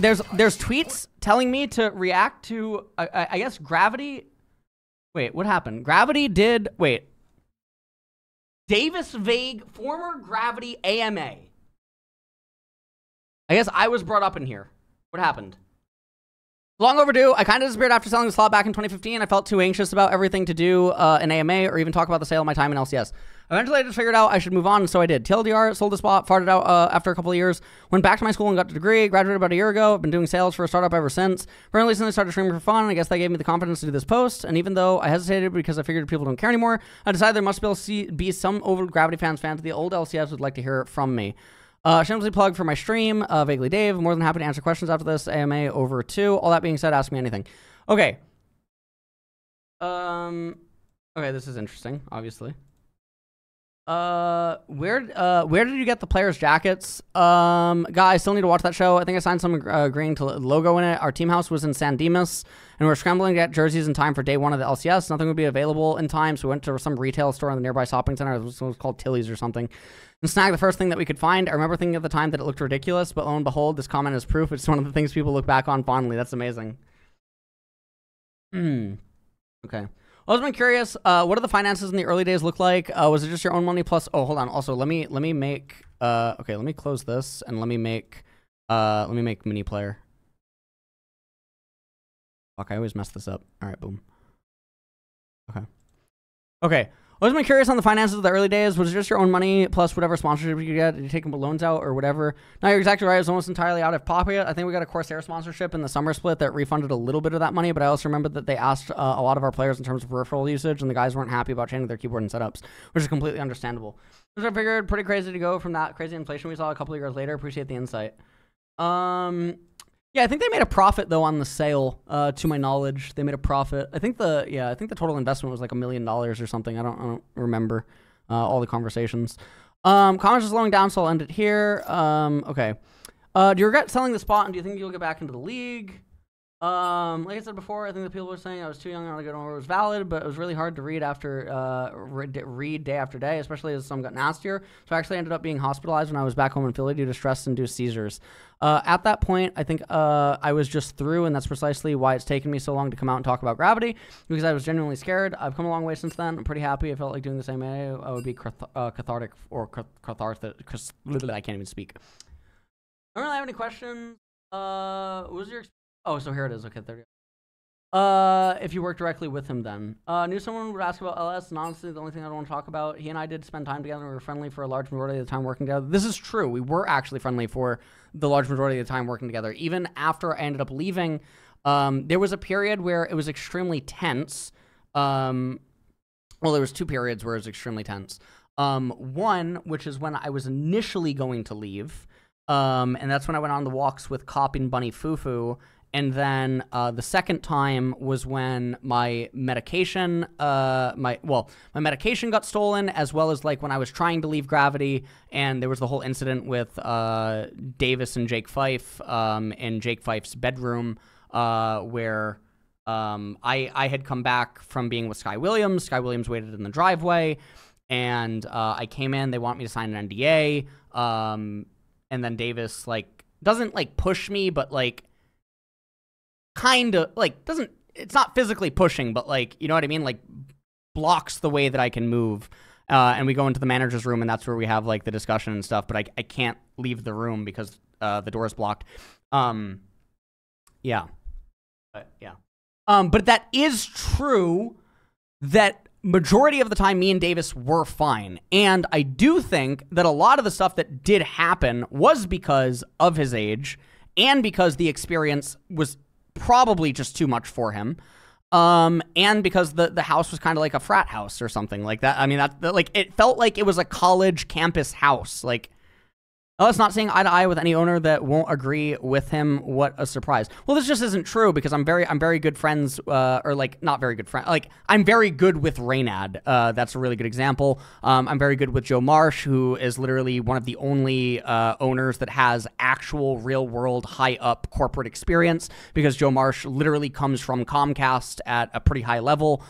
there's tweets telling me to react to I guess Gravity. Wait, what happened? Gravity did wait. Davis Vague, former Gravity AMA. I guess I was brought up in here. What happened? Long overdue. I kind of disappeared after selling the slot back in 2015. I felt too anxious about everything to do an AMA or even talk about the sale of my time in LCS. Eventually, I just figured out I should move on, and so I did. TLDR, sold the spot, farted out after a couple of years, went back to my school and got a degree, graduated about a year ago. I've been doing sales for a startup ever since. Apparently, recently started streaming for fun, and I guess that gave me the confidence to do this post. And even though I hesitated because I figured people don't care anymore, I decided there must be some old Gravity fans of the old LCS would like to hear from me. Shamelessly plug for my stream, Vaguely Dave. More than happy to answer questions after this. AMA over 2. All that being said, ask me anything. Okay. Okay, this is interesting, obviously. Where did you get the players' jackets? Guys, I still need to watch that show. I think I signed some agreeing to logo in it. Our team house was in San Dimas, and we were scrambling to get jerseys in time for day 1 of the LCS. Nothing would be available in time, so we went to some retail store in the nearby shopping center. It was called Tilly's or something, and snagged the first thing that we could find. I remember thinking at the time that it looked ridiculous, but lo and behold, this comment is proof. It's one of the things people look back on fondly. That's amazing. Okay. I was been curious, what do the finances in the early days look like? Was it just your own money plus, oh, hold on. Also, let me make, okay, let me close this and let me make mini player. Fuck, I always mess this up. All right, boom. Okay. Okay. I was curious on the finances of the early days. Was it just your own money plus whatever sponsorship you could get? Did you take loans out or whatever? No, you're exactly right. It was almost entirely out of pocket. I think we got a Corsair sponsorship in the summer split that refunded a little bit of that money, but I also remember that they asked a lot of our players in terms of peripheral usage, and the guys weren't happy about changing their keyboard and setups, which is completely understandable. Which I figured pretty crazy to go from that crazy inflation we saw a couple of years later. Appreciate the insight. Yeah, I think they made a profit though on the sale. To my knowledge, they made a profit. I think the total investment was like $1 million or something. I don't remember all the conversations. Comments are slowing down, so I'll end it here. Okay. Do you regret selling the spot, and do you think you'll get back into the league? Like I said before, I think the people were saying I was too young to get on where it was valid, but it was really hard to read after read day after day, especially as some got nastier. So I actually ended up being hospitalized when I was back home in Philly due to stress-induced seizures. At that point, I think I was just through, and that's precisely why it's taken me so long to come out and talk about Gravity, because I was genuinely scared. I've come a long way since then. I'm pretty happy. I felt like doing the same way. I would be cathartic or cathartic. I can't even speak. I don't really have any questions. What was your... Oh, so here it is. Okay, there you go. If you work directly with him then. Knew someone would ask about LS, and honestly, the only thing I don't want to talk about, he and I did spend time together, and we were friendly for a large majority of the time working together. This is true. We were actually friendly for the large majority of the time working together. Even after I ended up leaving, there was a period where it was extremely tense. Well, there was 2 periods where it was extremely tense. One, which is when I was initially going to leave, and that's when I went on the walks with Cop and Bunny Fufu. And then the second time was when my medication, my medication got stolen, as well as like when I was trying to leave Gravity, and there was the whole incident with Davis and Jake Fife in Jake Fife's bedroom, where I had come back from being with Sky Williams. Sky Williams waited in the driveway, and I came in. They want me to sign an NDA, and then Davis like doesn't like push me, but like. Kind of like it's not physically pushing, but like, you know what I mean? Like blocks the way that I can move. And we go into the manager's room, and that's where we have like the discussion and stuff, but I can't leave the room because the door is blocked. Yeah. But that is true that majority of the time me and Davis were fine. And I do think that a lot of the stuff that did happen was because of his age and because the experience was probably just too much for him, and because the house was kind of like a frat house or something like that. I mean, that like it felt like it was a college campus house. Like, oh, it's not saying eye to eye with any owner that won't agree with him. What a surprise! Well, this just isn't true because I'm very good friends, or like not very good friend. Like I'm very good with Reynad. That's a really good example. I'm very good with Joe Marsh, who is literally one of the only owners that has actual real world high up corporate experience, because Joe Marsh literally comes from Comcast at a pretty high level.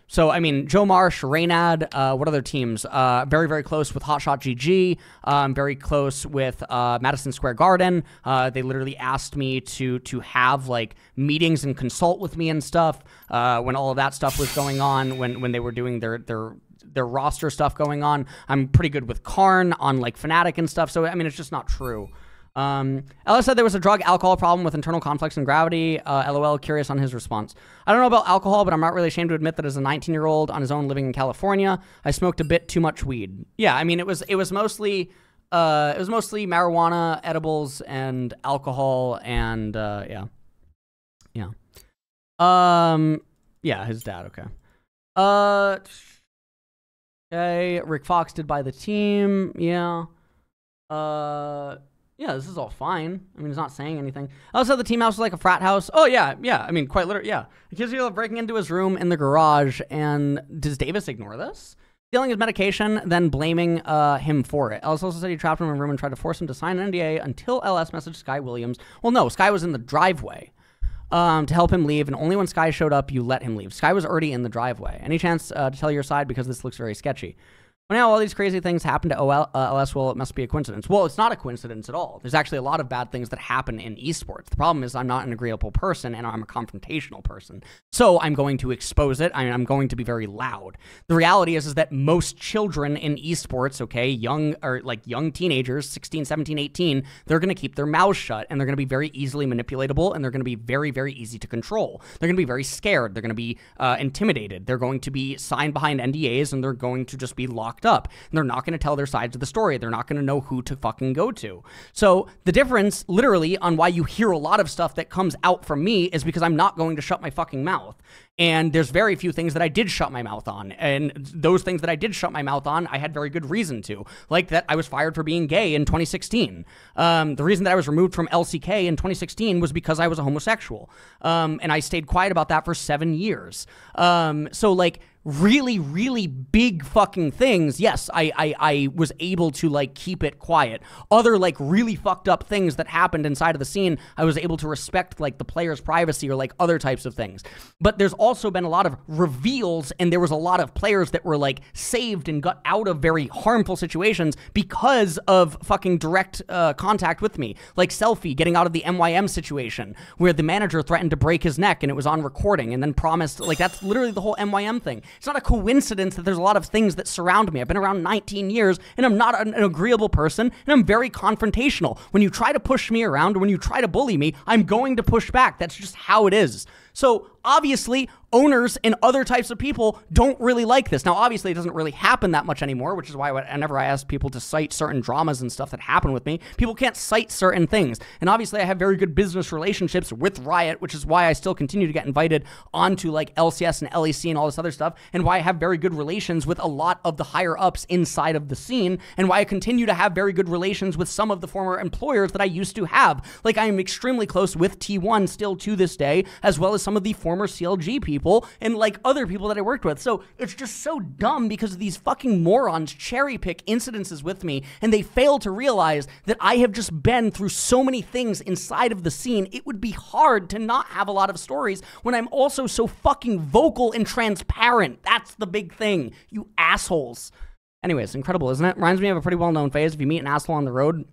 So, I mean, Joe Marsh, Reynad, what other teams? Very, very close with Hotshot GG. Very close with Madison Square Garden. They literally asked me to have like meetings and consult with me and stuff when all of that stuff was going on, when they were doing their roster stuff going on. I'm pretty good with Karn on like Fnatic and stuff. So, I mean, it's just not true. Ella said there was a drug alcohol problem with internal conflicts and gravity. LOL, curious on his response. I don't know about alcohol, but I'm not really ashamed to admit that as a 19-year-old on his own living in California, I smoked a bit too much weed. Yeah, I mean, it was mostly marijuana, edibles, and alcohol, and yeah. Yeah, his dad. Okay. Okay. Rick Fox did buy the team. Yeah. Yeah, this is all fine. I mean, he's not saying anything. Also, the team house was like a frat house. Oh, yeah. I mean, quite literally, yeah. The kids are breaking into his room in the garage, and does Davis ignore this? Stealing his medication, then blaming him for it. Ellis also said he trapped him in a room and tried to force him to sign an NDA until LS messaged Sky Williams. Well, no, Sky was in the driveway to help him leave, and only when Sky showed up, you let him leave. Sky was already in the driveway. Any chance to tell your side, because this looks very sketchy? Well, now all these crazy things happen to LS, well, it must be a coincidence. Well, it's not a coincidence at all. There's actually a lot of bad things that happen in esports. The problem is I'm not an agreeable person, and I'm a confrontational person. So I'm going to expose it. I'm going to be very loud. The reality is that most children in esports, okay, young teenagers, 16, 17, 18, they're going to keep their mouths shut, and they're going to be very easily manipulatable, and they're going to be very, very easy to control. They're going to be very scared. They're going to be intimidated. They're going to be signed behind NDAs, and they're going to just be locked up. And they're not going to tell their sides of the story. They're not going to know who to fucking go to. So the difference, literally, on why you hear a lot of stuff that comes out from me is because I'm not going to shut my fucking mouth. And there's very few things that I did shut my mouth on. And those things that I did shut my mouth on, I had very good reason to. Like that I was fired for being gay in 2016. The reason that I was removed from LCK in 2016 was because I was a homosexual. And I stayed quiet about that for 7 years. So like, really, really big fucking things, yes, I was able to, like, keep it quiet. Other, like, really fucked up things that happened inside of the scene, I was able to respect, like, the player's privacy or, like, other types of things. But there's also been a lot of reveals, and there was a lot of players that were, like, saved and got out of very harmful situations because of fucking direct contact with me. Like Selfie getting out of the MYM situation, where the manager threatened to break his neck, and it was on recording, and then promised, like, that's literally the whole MYM thing. It's not a coincidence that there's a lot of things that surround me. I've been around 19 years, and I'm not an agreeable person, and I'm very confrontational. When you try to push me around, or when you try to bully me, I'm going to push back. That's just how it is. So obviously, owners and other types of people don't really like this. Now, obviously, it doesn't really happen that much anymore, which is why whenever I ask people to cite certain dramas and stuff that happen with me, people can't cite certain things. And obviously, I have very good business relationships with Riot, which is why I still continue to get invited onto like LCS and LEC and all this other stuff, and why I have very good relations with a lot of the higher ups inside of the scene, and why I continue to have very good relations with some of the former employers that I used to have. Like, I am extremely close with T1 still to this day, as well as some of the former CLG people and like other people that I worked with. So it's just so dumb because these fucking morons cherry pick incidences with me, and they fail to realize that I have just been through so many things inside of the scene. It would be hard to not have a lot of stories when I'm also so fucking vocal and transparent. That's the big thing, you assholes. Anyways, incredible, isn't it? Reminds me of a pretty well-known phase. If you meet an asshole on the road,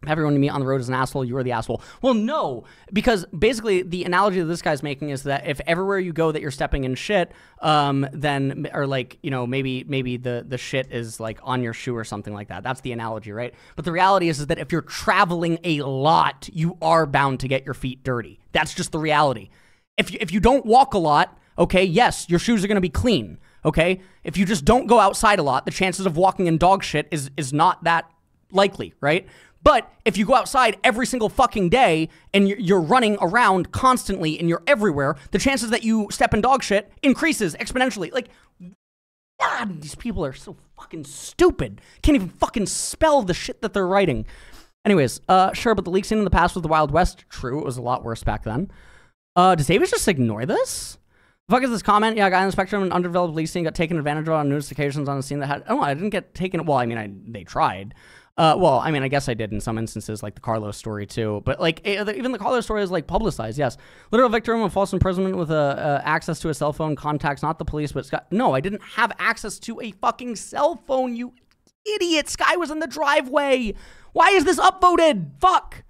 everyone you meet on the road is an asshole, you are the asshole. Well, no, because basically the analogy that this guy's making is that if everywhere you go that you're stepping in shit, then, or like, you know, maybe the shit is like on your shoe or something like that. That's the analogy, right? But the reality is that if you're traveling a lot, you are bound to get your feet dirty. That's just the reality. If you don't walk a lot, okay, yes, your shoes are going to be clean, okay? If you just don't go outside a lot, the chances of walking in dog shit is not that likely, right? But if you go outside every single fucking day and you're running around constantly and you're everywhere, the chances that you step in dog shit increases exponentially. Like, God, these people are so fucking stupid. Can't even fucking spell the shit that they're writing. Anyways, sure, but the league scene in the past was the Wild West. True, it was a lot worse back then. Does Davis just ignore this? The fuck is this comment? Yeah, a guy on the spectrum and undeveloped league scene got taken advantage of on numerous occasions on a scene that had... Oh, I didn't get taken... Well, I mean, they tried. Well, I mean, I guess I did in some instances, like the Carlos story too. But like even the Carlos story is like publicized. Yes, literal victim of false imprisonment with access to a cell phone, contacts not the police, but Sky. No, I didn't have access to a fucking cell phone. You idiot! Sky was in the driveway. Why is this upvoted? Fuck.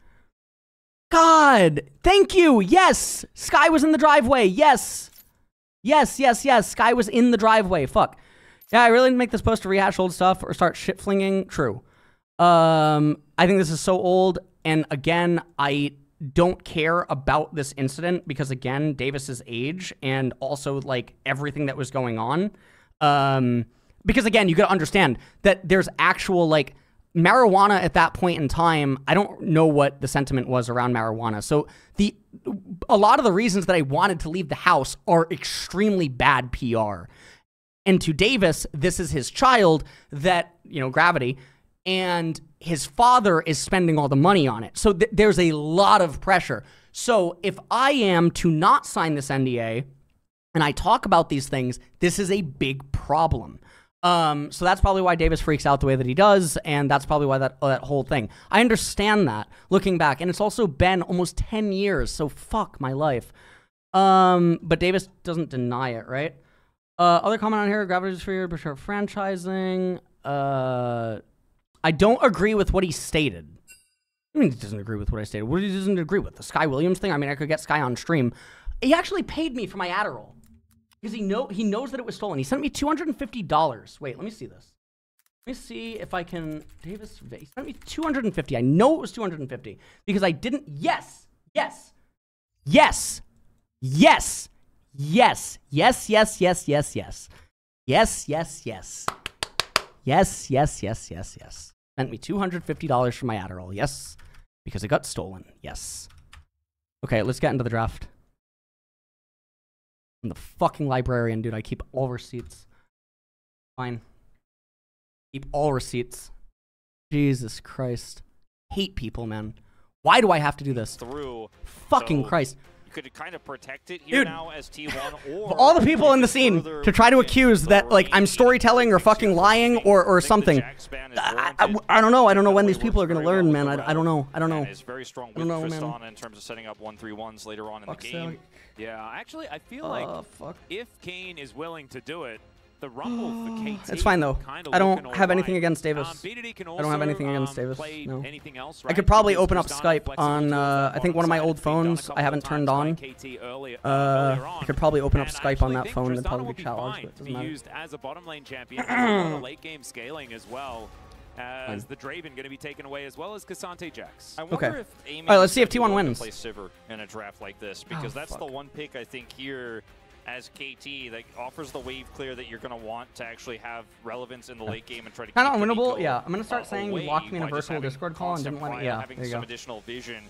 God, thank you. Yes, Sky was in the driveway. Yes. Sky was in the driveway. Fuck. Yeah, I really didn't make this post to rehash old stuff or start shit flinging. True. I think this is so old, and again, I don't care about this incident because again, Davis's age and also like everything that was going on. Because again, you gotta understand that there's actual like marijuana at that point in time. I don't know what the sentiment was around marijuana. So a lot of the reasons that I wanted to leave the house are extremely bad PR. And to Davis, this is his child that, you know, Gravity, and his father is spending all the money on it. So there's a lot of pressure. So if I am to not sign this NDA and I talk about these things, this is a big problem. So that's probably why Davis freaks out the way that he does, and that's probably why that whole thing. I understand that, looking back, and it's also been almost 10 years, so fuck my life. But Davis doesn't deny it, right? Other comment on here, Gravity's for franchising. I don't agree with what he stated. I mean, he doesn't agree with what I stated. What he doesn't agree with? The Sky Williams thing? I mean, I could get Sky on stream. He actually paid me for my Adderall. Because he knows that it was stolen. He sent me $250. Wait, let me see this. Let me see if I can... Davis, he sent me $250. I know it was $250. Because I didn't... Yes! Yes! Yes! Yes! Yes! Yes, yes, yes, yes, yes. Yes, yes, yes. Yes, yes, yes, yes, yes. Sent me $250 for my Adderall. Yes. Because it got stolen. Yes. Okay, let's get into the draft. I'm the fucking librarian, dude. I keep all receipts. Fine. Keep all receipts. Jesus Christ. Hate people, man. Why do I have to do this? Fucking Christ. Could kind of protect it here now as T1, or all the people in the scene to try to accuse that like I'm storytelling or fucking lying or something. I don't know. I don't know when these people are gonna learn, man. I don't know. I don't know. Is very strong with Tristan in terms of setting up 1-3-1s later on in the game. Yeah, actually, I feel like if Kane is willing to do it, the rumble for KT. It's fine though. I don't have anything against Davis. I don't have anything against Davis. No. Else, right? I could probably open up Skype on I think one of my old phones I haven't turned on. I could probably open up Skype on that phone and probably chat logs, but it doesn't matter. Used as a bottom lane champion, a late game scaling as well. As the Draven going to be taken away, as well as Cassante Jax. I wonder if Amy all right, let's see if T1 wins. Play Sivir in a draft like this, because that's the one pick I think here as KT that offers the wave clear that you're going to want to actually have relevance in the late game and try to keep kind of unwinnable. Yeah, I'm going to start saying you locked me in a virtual Discord call and didn't let me. Yeah, there you go. Additional vision.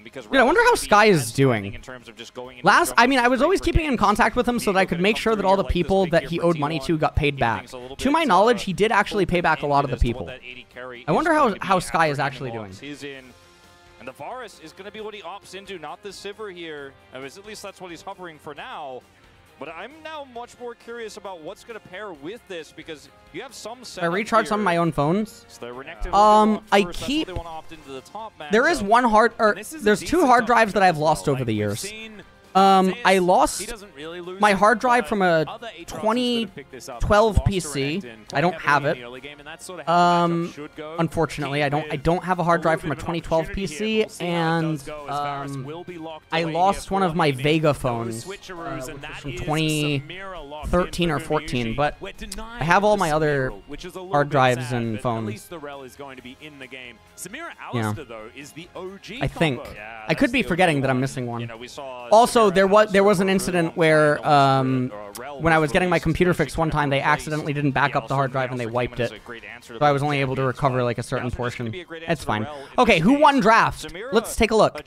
Because dude, I wonder how Sky is doing. In terms of just going I mean, I was always keeping in contact with him so that I could make sure that all the people that he owed money to got paid back. To my knowledge, he did actually pay back a lot of the people. I wonder how Sky is actually doing. And the Varus is going to be what he opts into, not the Sivir here. At least that's what he's hovering for now. But I'm now much more curious about what's going to pair with this, because you have some I recharge some of my own phones. So I keep... There is one hard... or there's 2 hard drives that I've lost over the years. I lost my hard drive from a 2012 PC. I don't have it. Unfortunately, I don't have a hard drive from a 2012 PC, and I lost one of my Vega phones, which was from 2013 or 14. But I have all my other hard drives and phones. Yeah. I think I could be forgetting that I'm missing one. Also, there was an incident where when I was getting my computer fixed one time, they accidentally didn't back up the hard drive and they wiped it. So I was only able to recover like a certain portion. It's fine. Okay, who won draft? Let's take a look.